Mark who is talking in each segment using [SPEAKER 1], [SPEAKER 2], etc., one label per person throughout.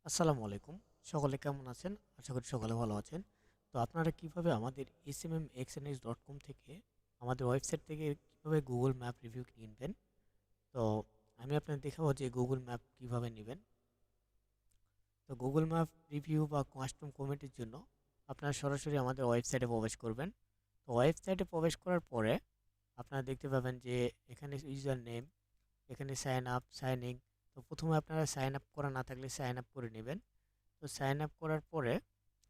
[SPEAKER 1] আসসালামু আলাইকুম। সকলে কেমন আছেন? আশা করি সকলে ভালো আছেন। তো আপনারা কিভাবে আমাদের smmxns.com থেকে আমাদের ওয়েবসাইট থেকে কিভাবে গুগল ম্যাপ রিভিউ কিনবেন? তো আমি আপনাদের দেখাবো যে গুগল ম্যাপ কিভাবে নেবেন। তো গুগল ম্যাপ রিভিউ বা কাস্টম কমেন্টের জন্য আপনারা সরাসরি আমাদের ওয়েবসাইটে প্রবেশ করবেন। তো ওয়েবসাইটে প্রবেশ করার পরে আপনারা দেখতে পাবেন যে এখানে ইউজার নেম, এখানে সাইন আপ, সাইন ইন। তো প্রথমে আপনারা সাইন আপ করা না থাকলে সাইন আপ করে নেবেন। তো সাইন আপ করার পরে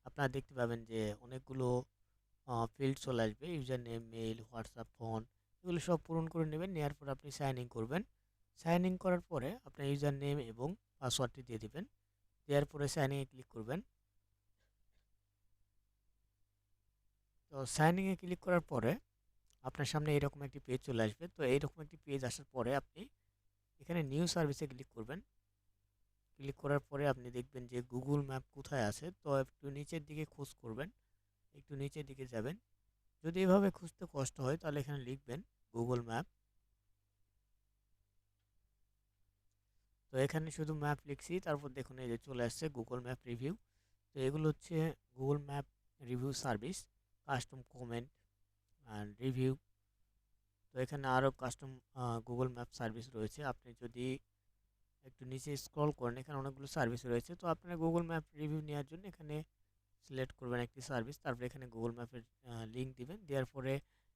[SPEAKER 1] আপনারা দেখতে পাবেন যে অনেকগুলো ফিল্ড চলে আসবে, user name, mail, WhatsApp, phone, এগুলো সব পূরণ করে নেবেন। নেওয়ার পর আপনি সাইন ইন করবেন। সাইন ইন করার পরে আপনার ইউজার নেম এবং পাসওয়ার্ডটি দিয়ে দিবেন। দেওয়ার পরে সাইন ইনে ক্লিক করবেন। তো সাইন ইনে ক্লিক করার পরে আপনার সামনে এরকম একটি পেজ চলে আসবে। তো এইরকম একটি পেজ আসার পরে আপনি এখানে নিউ সার্ভিসে ক্লিক করবেন। ক্লিক করার পরে আপনি দেখবেন যে গুগল ম্যাপ কোথায় আছে। তো একটু নিচের দিকে খোঁজ করবেন, একটু নিচের দিকে যাবেন। যদি এভাবে খুঁজতে কষ্ট হয় তাহলে এখানে লিখবেন গুগল ম্যাপ। তো এখানে শুধু ম্যাপ লিখছি, তারপর দেখুন এই যে চলে আসছে গুগল ম্যাপ রিভিউ। তো এগুলো হচ্ছে Google map review service, custom comment and review. তো এখানে আরও কাস্টম গুগল ম্যাপ সার্ভিস রয়েছে। আপনি যদি একটু নিচে স্ক্রল করেন, এখানে অনেকগুলো সার্ভিস রয়েছে। তো আপনার গুগল ম্যাপ রিভিউ নেওয়ার জন্য এখানে সিলেক্ট করবেন একটি সার্ভিস, তারপরে এখানে গুগল ম্যাপের লিঙ্ক দিবেন। দেওয়ার পরে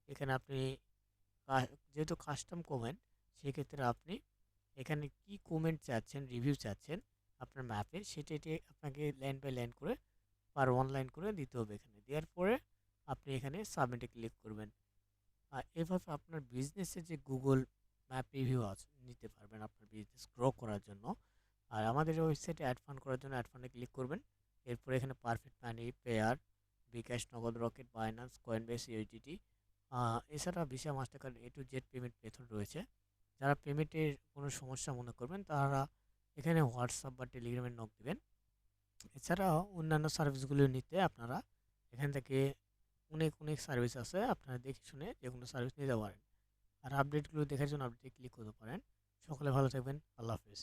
[SPEAKER 1] এখানে আপনি যেহেতু কাস্টম কমেন্ট, সেক্ষেত্রে আপনি এখানে কি কমেন্ট চাচ্ছেন, রিভিউ চাচ্ছেন আপনার ম্যাপের, সেটা আপনাকে লাইন বাই লাইন করে পার ওয়ান লাইন করে দিতে হবে। এখানে দেওয়ার পরে আপনি এখানে সাবমিটে ক্লিক করবেন। আর এভাবে আপনার বিজনেসে যে গুগল ম্যাপ রিভিউ আছে নিতে পারবেন আপনার বিজনেস গ্রো করার জন্য। আর আমাদের ওয়েবসাইটে অ্যাড ফান্ড করার জন্য অ্যাড ফান্ডে ক্লিক করবেন। এরপরে এখানে পারফেক্ট মানি, পেয়ার, বিকাশ, নগদ, রকেট, বাইন্যান্স, কয়েনবেস, ইউএসডিটি, এছাড়া visa, Mastercard, A to Z payment method রয়েছে। যারা পেমেন্টের কোনো সমস্যা মনে করবেন তারা এখানে হোয়াটসঅ্যাপ বা টেলিগ্রামে নক দিবেন। এছাড়াও অন্যান্য সার্ভিসগুলো নিতে আপনারা এখান থেকে অনেক অনেক সার্ভিস আছে, আপনারা দেখে শুনে যে কোনো সার্ভিস নিতে পারেন। আর আপডেটগুলো দেখার জন্য আপডেটে ক্লিক করতে পারেন। সকলে ভালো থাকবেন। আল্লাহ হাফেজ।